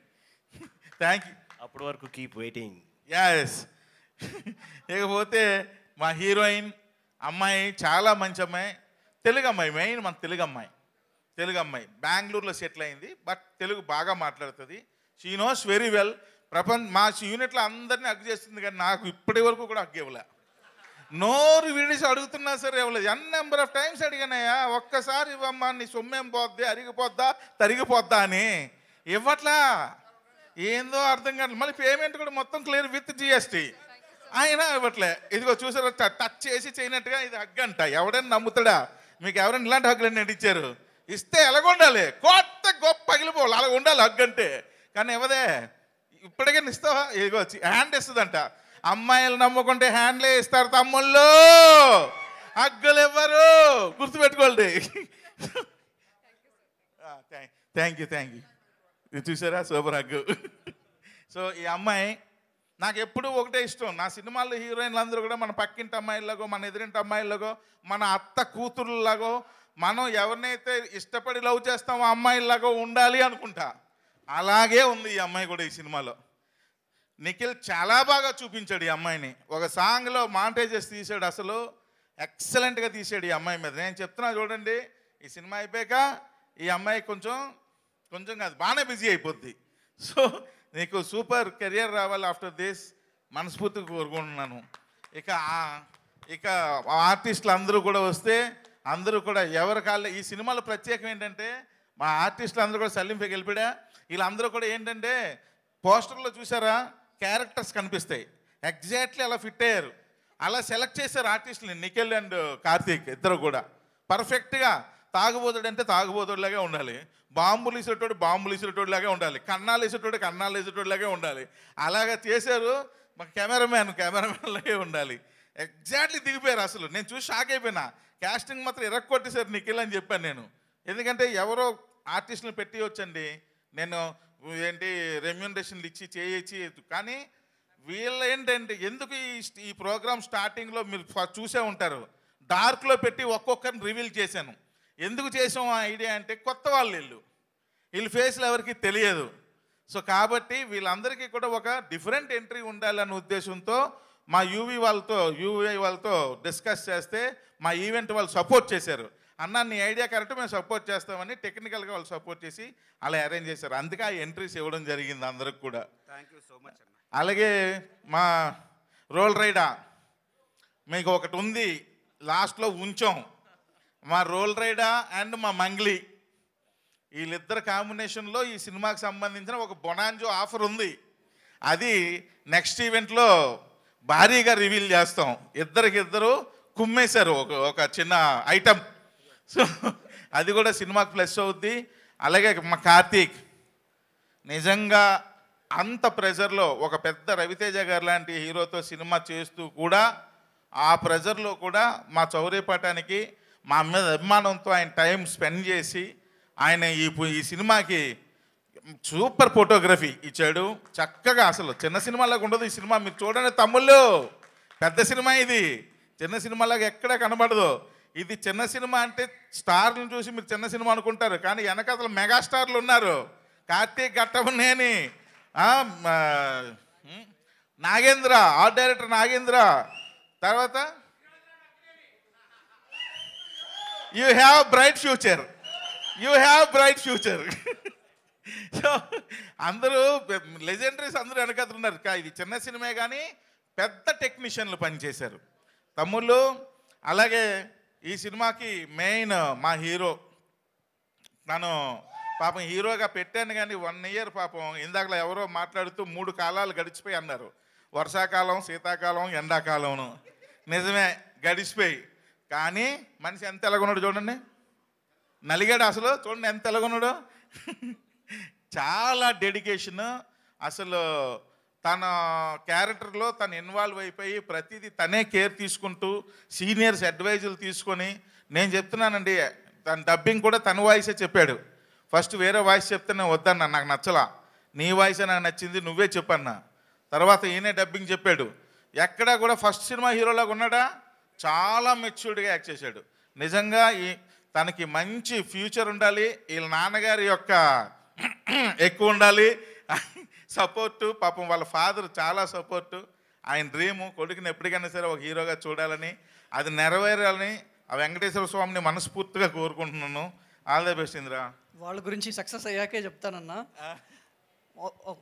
Thank you. అప్పటి వరకు కీప్ వెయిటింగ్. యాస్. ఇకపోతే మా హీరోయిన్ అమ్మాయి చాలా మంచి అమ్మాయి, తెలుగు అమ్మాయి, మెయిన్ మన తెలుగు అమ్మాయి బెంగళూరులో సెటిల్ అయింది, బట్ తెలుగు బాగా మాట్లాడుతుంది. She knows very well. మా యూనిట్లో అందరినీ హగ్ చేస్తుంది, కానీ నాకు ఇప్పటి వరకు కూడా హగ్ ఇవ్వలే. నోరు విడిసి అడుగుతున్నా సరే ఇవ్వలేదు. ఎన్ నెంబర్ ఆఫ్ టైమ్స్ అడిగానయ్యా, ఒక్కసారి ఇవ్వమ్మా, నీ సొమ్మేం పోద్ది, అరిగిపోద్దా తరిగిపోద్దా అని. ఇవ్వట్లా, ఏందో అర్థం కాదు. మళ్ళీ పేమెంట్ కూడా మొత్తం క్లియర్ విత్ జిఎస్టీ, అయినా ఇవ్వట్లే. ఇదిగో చూసారా, టచ్ చేసి చేయనట్టుగా ఇది హగ్ అంట. ఎవడైనా నమ్ముతాడా? మీకు ఎవరైనా ఇలాంటి హగ్గులు నటించారు? ఇస్తే ఎలాగుండాలి, కొత్త గొప్ప పగిలిపోవాలి, అలా ఉండాలి హగ్ అంటే. కానీ ఇవ్వదే. ఇప్పటికైనా ఇస్తావా? ఇదిగో వచ్చి హ్యాండ్ ఇస్తుందంట. అమ్మాయిలు నమ్ముకుంటే హ్యాండ్లే ఇస్తారు తమ్ముళ్ళు, హగ్గులు ఇవ్వరు, గుర్తుపెట్టుకోండి. Thank you. ఇది చూసారా, సూపర్ హగ్గు. సో ఈ అమ్మాయి నాకు ఎప్పుడూ ఒకటే ఇష్టం, నా సినిమాల్లో హీరోయిన్లు అందరూ కూడా మన పక్కింటి అమ్మాయిలాగో, మన ఎదురింటి అమ్మాయిలాగో, మన అత్త కూతురులాగో, మనం ఎవరినైతే ఇష్టపడి లవ్ చేస్తామో అమ్మాయిలాగో ఉండాలి అనుకుంటా. అలాగే ఉంది ఈ అమ్మాయి కూడా ఈ సినిమాలో. నిఖిల్ చాలా బాగా చూపించాడు ఈ అమ్మాయిని. ఒక సాంగ్లో మాంటేజెస్ తీసాడు, అసలు ఎక్సలెంట్గా తీసాడు ఈ అమ్మాయి మీద. నేను చెప్తున్నా చూడండి, ఈ సినిమా అయిపోయాక ఈ అమ్మాయి కొంచెం కాదు బాగానే బిజీ అయిపోద్ది. సో నీకు సూపర్ కెరియర్ రావాలి ఆఫ్టర్ దిస్ మనస్ఫూర్తిగా కోరుకుంటున్నాను. ఇక ఆర్టిస్టులు అందరూ కూడా వస్తే అందరూ కూడా ఎవరి కాళ్ళ ఈ సినిమాలో ప్రత్యేకం ఏంటంటే మా ఆర్టిస్టులు అందరూ కూడా సలీంపైకి వెళ్ళిపోయా. వీళ్ళందరూ కూడా ఏంటంటే పోస్టర్లో చూసారా క్యారెక్టర్స్ కనిపిస్తాయి, ఎగ్జాక్ట్లీ అలా ఫిట్ అయ్యారు. అలా సెలెక్ట్ చేశారు ఆర్టిస్టులని. నిఖిల్ అండ్ కార్తీక్ ఇద్దరు కూడా పర్ఫెక్ట్గా. తాగుబోతుడు అంటే తాగుబోతుడిలాగే ఉండాలి, బాంబులు ఇసేటోడు లాగే ఉండాలి, కన్నాలు వేసేటోడిలాగే ఉండాలి. అలాగా చేశారు. మా కెమెరామ్యాన్ లాగే ఉండాలి. ఎగ్జాక్ట్లీ దిగిపోయారు. అసలు నేను చూసి షాక్ అయిపోయినా. క్యాస్టింగ్ మాత్రం ఇరక్కొట్టేశారు నిఖిల్ అని చెప్పాను నేను. ఎందుకంటే ఎవరో ఆర్టిస్టులను పెట్టి వచ్చండి, నేను రెమ్యూనరేషన్లు ఇచ్చి చేయొచ్చి, కానీ వీళ్ళు ఏంటంటే ఎందుకు ఈ ప్రోగ్రామ్ స్టార్టింగ్లో మీరు చూసే ఉంటారు, డార్క్లో పెట్టి ఒక్కొక్కరిని రివీల్ చేశాను. ఎందుకు చేసాం ఆ ఐడియా అంటే కొత్త వీళ్ళ ఫేస్లు ఎవరికి తెలియదు. సో కాబట్టి వీళ్ళందరికీ కూడా ఒక డిఫరెంట్ ఎంట్రీ ఉండాలన్న ఉద్దేశంతో మా యూవీ వాళ్ళతో డిస్కస్ చేస్తే మా ఈవెంట్ వాళ్ళు సపోర్ట్ చేశారు. అన్న నీ ఐడియా కరెక్ట్, మేము సపోర్ట్ చేస్తామని టెక్నికల్గా వాళ్ళు సపోర్ట్ చేసి అలా అరేంజ్ చేశారు. అందుకే ఆ ఎంట్రీస్ ఇవ్వడం జరిగింది అందరికి కూడా. థ్యాంక్ యూ సో మచ్ అన్న. అలాగే మా రోల్ రైడా మీకు ఒకటి ఉంది, లాస్ట్లో ఉంచాం. మా రోల్ రైడా అండ్ మా మంగ్లీ వీళ్ళిద్దరు కాంబినేషన్లో ఈ సినిమాకి సంబంధించిన ఒక బొనాంజో ఆఫర్ ఉంది. అది నెక్స్ట్ ఈవెంట్లో భారీగా రివీల్ చేస్తాం. ఇద్దరు కుమ్మేశారు ఒక చిన్న ఐటమ్. సో అది కూడా సినిమాకి ప్లస్ అవుద్ది. అలాగే మా కార్తీక్ నిజంగా అంత ప్రెజర్లో ఒక పెద్ద రవితేజ గారు లాంటి హీరోతో సినిమా చేస్తూ కూడా ఆ ప్రెజర్లో కూడా మా చౌర్యపటానికి మా మీద అభిమానంతో ఆయన టైం స్పెండ్ చేసి ఆయన ఈ సినిమాకి సూపర్ ఫోటోగ్రఫీ ఇచ్చాడు. చక్కగా అసలు చిన్న సినిమాలాగా ఉండదు ఈ సినిమా. మీరు చూడండి తమ్ముళ్ళు, పెద్ద సినిమా ఇది, చిన్న సినిమాలాగా ఎక్కడా కనబడదు. ఇది చిన్న సినిమా అంటే స్టార్లను చూసి మీరు చిన్న సినిమా అనుకుంటారు, కానీ వెనకాతల మెగాస్టార్లు ఉన్నారు. కార్తీక్ ఘట్టమనేని, నాగేంద్ర, ఆర్ట్ డైరెక్టర్ నాగేంద్ర, తర్వాత you have bright future. So అందరూ లెజెండరీస్ అందరూ వెనకతున్నారు. ఇది చిన్న సినిమా కానీ పెద్ద టెక్నీషియన్లు పనిచేశారు తమ్ముళ్ళు. అలాగే ఈ సినిమాకి మెయిన్ మా హీరో, తను పాపం హీరోగా పెట్టాను కానీ 1 ఇయర్ పాపం ఇందాకలా ఎవరో మాట్లాడుతూ 3 కాలాలు గడిచిపోయి అన్నారు. వర్షాకాలం, శీతాకాలం, ఎండాకాలం. నిజమే గడిచిపోయి, కానీ మనిషి ఎంత ఎలాగున్నాడు చూడండి, నలిగాడు అసలు. చూడండి ఎంత ఎలాగున్నాడు. చాలా డెడికేషన్. అసలు తన క్యారెక్టర్లో తను ఇన్వాల్వ్ అయిపోయి ప్రతిదీ తనే కేర్ తీసుకుంటూ సీనియర్స్ అడ్వైజులు తీసుకొని, నేను చెప్తున్నానండి తన డబ్బింగ్ కూడా తన వాయిసే చెప్పాడు. ఫస్ట్ వేరే వాయిస్ చెప్తే నేను వద్దన్నా, నాకు నచ్చలా, నీ వాయిసే నాకు నచ్చింది, నువ్వే చెప్పన్నా. తర్వాత ఈయనే డబ్బింగ్ చెప్పాడు. ఎక్కడా కూడా ఫస్ట్ సినిమా హీరోలాగా ఉన్నాడా, చాలా మెచ్యూర్డ్గా యాక్ట్ చేశాడు. నిజంగా తనకి మంచి ఫ్యూచర్ ఉండాలి, వీళ్ళ నాన్నగారి యొక్క ఎక్కువ ఉండాలి సపోర్టు. పాపం వాళ్ళ ఫాదర్ చాలా సపోర్టు. ఆయన డ్రీము కొడుకుని ఎప్పటికైనా సరే ఒక హీరోగా చూడాలని, అది నెరవేరాలని ఆ వెంకటేశ్వర స్వామిని మనస్ఫూర్తిగా కోరుకుంటున్నాను. All the best Indra. వాళ్ళ గురించి సక్సెస్ అయ్యాకే చెప్తానన్నా.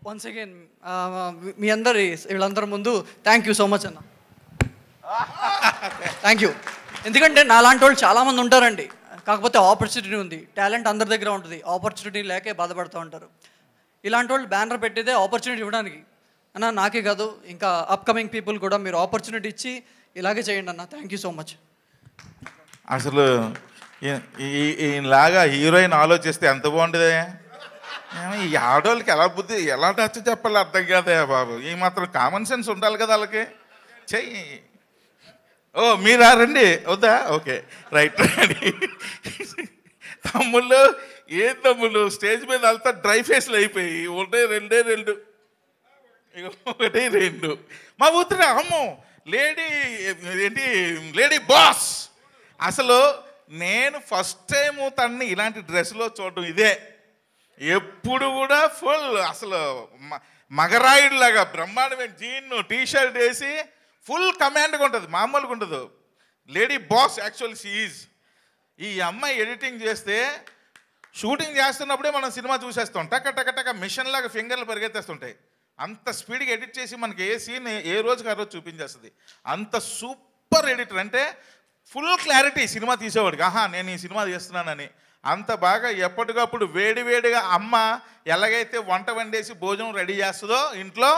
వన్స్ అగైన్ మీ వీళ్ళందరి ముందు థ్యాంక్ యూ సో మచ్ అన్న. Thank you. ఎందుకంటే నాలాంటి వాళ్ళు చాలామంది ఉంటారండి, కాకపోతే ఆపర్చునిటీ ఉంది, టాలెంట్ అందరి దగ్గర ఉంటుంది, ఆపర్చునిటీ లేకే బాధపడుతూ ఉంటారు. ఇలాంటి వాళ్ళు బ్యానర్ పెట్టేదే ఆపర్చునిటీ ఇవ్వడానికి అన్న. నాకే కాదు, ఇంకా అప్కమింగ్ పీపుల్ కూడా మీరు ఆపర్చునిటీ ఇచ్చి ఇలాగే చేయండి అన్న. Thank you so much. అసలు ఈయనలాగా హీరోయిన్ ఆలోచిస్తే ఎంత బాగుంటుంది. ఈ ఆడవాళ్ళకి ఎలా టచ్ చెప్పాలి అర్థం కాదే బాబు. ఈ మాత్రం కామన్ సెన్స్ ఉండాలి కదా వాళ్ళకి. చెయ్యి. ఓ మీరా రండి, వద్దా? Okay right. తమ్ముళ్ళు తమ్ముళ్ళు స్టేజ్ మీద అంతా డ్రై ఫేస్లు అయిపోయి ఉండే 2 2 ఒకటి రెండు మా ఉత్తర అమ్మో లేడీ బాస్. అసలు నేను ఫస్ట్ టైము తన్ని ఇలాంటి డ్రెస్లో చూడటం ఇదే. ఎప్పుడు కూడా ఫుల్ అసలు మగరాయుడిలాగా బ్రహ్మాండమైన జీన్ టీషర్ట్ వేసి ఫుల్ కమాండ్గా ఉంటుంది, మామూలుగా ఉండదు. Lady boss actual she is. ఈ అమ్మాయి ఎడిటింగ్ చేస్తే షూటింగ్ చేస్తున్నప్పుడే మనం సినిమా చూసేస్తాం. టక టక టక మిషన్ లాగా ఫింగర్లు పరిగెత్తేస్తుంటాయి. అంత స్పీడ్గా ఎడిట్ చేసి మనకి ఏ సీన్ ఏ రోజుకి ఆ రోజు చూపించేస్తుంది. అంత సూపర్ ఎడిటర్. అంటే ఫుల్ క్లారిటీ సినిమా తీసేవాడికి, ఆహా నేను ఈ సినిమా చేస్తున్నానని. అంత బాగా ఎప్పటికప్పుడు వేడివేడిగా అమ్మ ఎలాగైతే వంట వండేసి భోజనం రెడీ చేస్తుందో ఇంట్లో,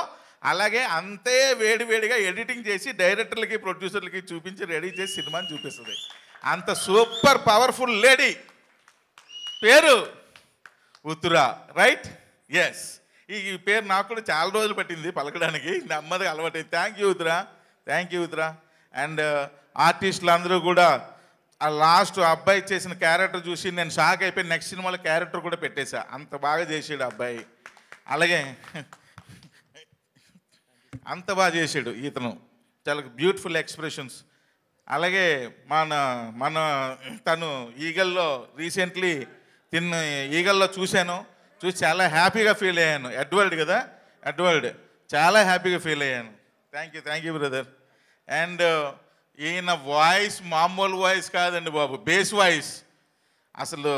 అలాగే అంతే వేడివేడిగా ఎడిటింగ్ చేసి డైరెక్టర్లకి ప్రొడ్యూసర్లకి చూపించి రెడీ చేసి సినిమాని చూపిస్తుంది. అంత సూపర్ పవర్ఫుల్ లేడీ. పేరు ఉత్తరా, రైట్? ఎస్. ఈ పేరు నాకు కూడా చాలా రోజులు పట్టింది పలకడానికి, నెమ్మదిగా అలవాటైంది. Thank you Uttara, thank you Uttara. And ఆర్టిస్టులు అందరూ కూడా ఆ లాస్ట్ అబ్బాయి చేసిన క్యారెక్టర్ చూసి నేను షాక్ అయిపోయి నెక్స్ట్ సినిమాలో క్యారెక్టర్ కూడా పెట్టేశా. అంత బాగా చేసాడు అబ్బాయి. అలాగే అంత బాగా చేసాడు ఇతను, చాలా బ్యూటిఫుల్ ఎక్స్ప్రెషన్స్. అలాగే మన తను ఈగల్లో రీసెంట్లీ ఈగల్లో చూసి చాలా హ్యాపీగా ఫీల్ అయ్యాను. ఎడ్వర్డ్ కదా, ఎడ్వర్డ్, చాలా హ్యాపీగా ఫీల్ అయ్యాను. Thank you brother. అండ్ ఈయన వాయిస్ మామూలు వాయిస్ కాదండి బాబు, బేస్ వాయిస్. అసలు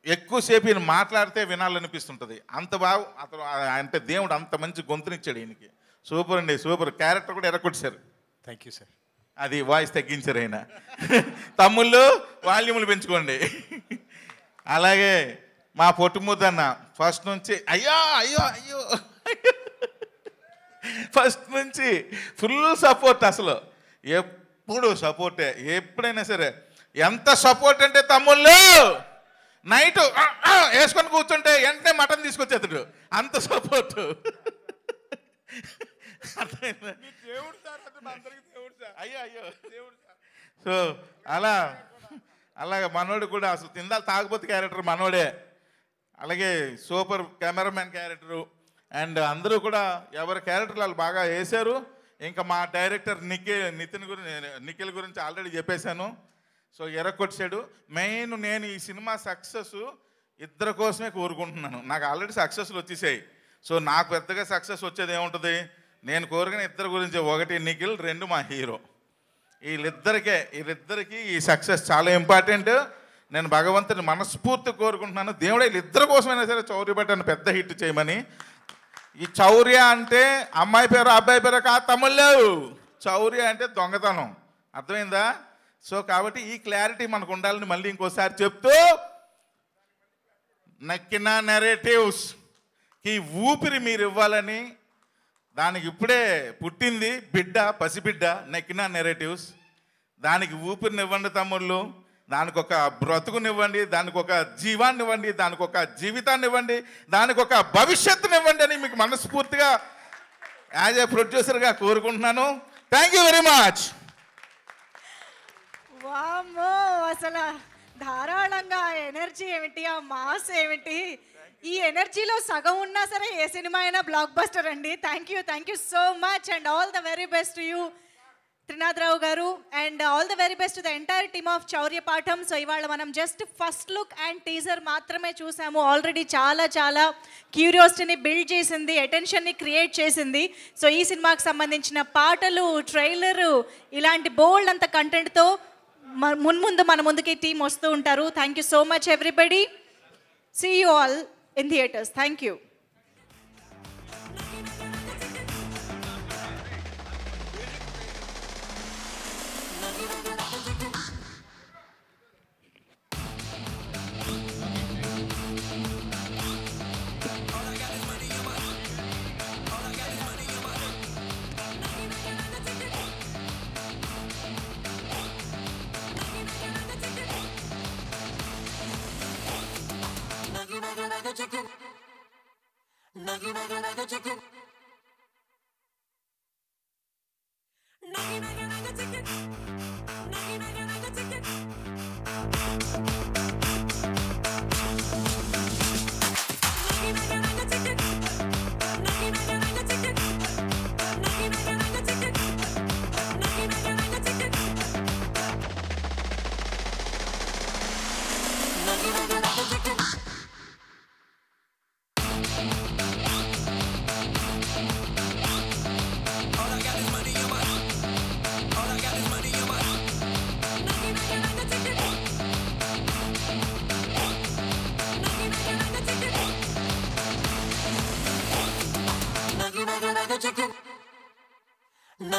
ఎక్కువసేపు ఈయన మాట్లాడితే వినాలనిపిస్తుంటుంది. అంత బాగా అతను అంటే దేవుడు అంత మంచి గొంతునిచ్చాడు ఈయనకి. సూపర్ అండి, సూపర్. క్యారెక్టర్ కూడా ఎరగొట్టారు. Thank you sir. అది వాయిస్ తగ్గించారు ఆయన. తమ్ముళ్ళు వాల్యూములు పెంచుకోండి. అలాగే మా పొట్టుముద్దన్న ఫస్ట్ నుంచి అయ్యో ఫస్ట్ నుంచి ఫుల్ సపోర్ట్. అసలు ఎప్పుడు సపోర్టే, ఎప్పుడైనా సరే. ఎంత సపోర్ట్ అంటే తమ్ముళ్ళు నైట్ వేసుకొని కూర్చుంటే వెంటనే మటన్ తీసుకొచ్చేస్తాడు, అంత సపోర్ట్. సో అలాగే మనోడు కూడా అసలు తిందాలి తాగబోతు క్యారెక్టర్ మనోడే. అలాగే సూపర్ కెమెరామ్యాన్ క్యారెక్టరు. అండ్ అందరూ కూడా ఎవరి క్యారెక్టర్లు వాళ్ళు బాగా వేశారు. ఇంకా మా డైరెక్టర్ నిఖిల్ గురించి ఆల్రెడీ చెప్పేశాను. సో ఎరగొచ్చాడు. మెయిన్ నేను ఈ సినిమా సక్సెస్ ఇద్దరి కోసమే కోరుకుంటున్నాను. నాకు ఆల్రెడీ సక్సెస్లు వచ్చేసాయి. సో నాకు పెద్దగా సక్సెస్ వచ్చేది ఏముంటుంది, నేను కోరుకునే ఇద్దరి గురించి, ఒకటి నిఖిల్, రెండు మా హీరో. వీళ్ళిద్దరికీ ఈ సక్సెస్ చాలా ఇంపార్టెంట్. నేను భగవంతుని మనస్ఫూర్తి కోరుకుంటున్నాను, దేవుడే వీళ్ళిద్దరి కోసమైనా సరే చౌర్యపేటను పెద్ద హిట్ చేయమని. ఈ చౌర్య అంటే అమ్మాయి పేరు అబ్బాయి పేరు కాదు తమ్ముళ్ళు, చౌర్య అంటే దొంగతనం, అర్థమైందా? సో కాబట్టి ఈ క్లారిటీ మనకు ఉండాలని మళ్ళీ ఇంకోసారి చెప్తూ, నక్కిన నెరేటివ్స్కి ఊపిరి మీరు ఇవ్వాలని, దానికి ఇప్పుడే పుట్టింది బిడ్డ, పసిబిడ్డ, నక్కిన నెరేటివ్స్. దానికి ఊపిరినివ్వండి తమ్ముళ్ళు, దానికి ఒక బ్రతుకునివ్వండి, దానికి ఒక జీవాన్ని ఇవ్వండి, దానికి ఒక జీవితాన్ని ఇవ్వండి, దానికి ఒక భవిష్యత్తుని ఇవ్వండి అని మీకు మనస్ఫూర్తిగా యాజ్ ఏ ప్రొడ్యూసర్గా కోరుకుంటున్నాను. Thank you very much. వామ్మో, అసలు ధారాళంగా ఎనర్జీ ఏమిటి, ఆ మాస్ ఏమిటి, ఈ ఎనర్జీలో సగం ఉన్నా సరే ఏ సినిమా అయినా బ్లాక్ బస్టర్ అండి. Thank you so much and all the very best to you Trinatharao garu and all the very best to the entire team of Chauryapaatham. సో ఇవాళ మనం just first look and teaser మాత్రమే చూసాము. ఆల్రెడీ చాలా క్యూరియాసిటీని బిల్డ్ చేసింది, అటెన్షన్ని క్రియేట్ చేసింది. So ఈ సినిమాకి సంబంధించిన పాటలు, ట్రైలరు, ఇలాంటి బోల్డ్ అంత కంటెంట్తో ముందు మన ముందుకి టీం వస్తూ ఉంటారు. Thank you so much everybody. See you all in theaters. Thank you.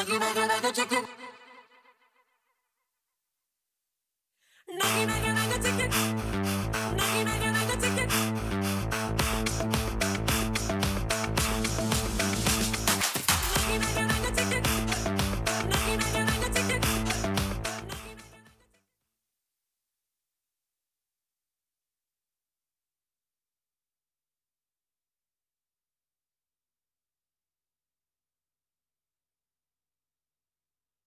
నగి నగి నగి చిక్కు నగి నగి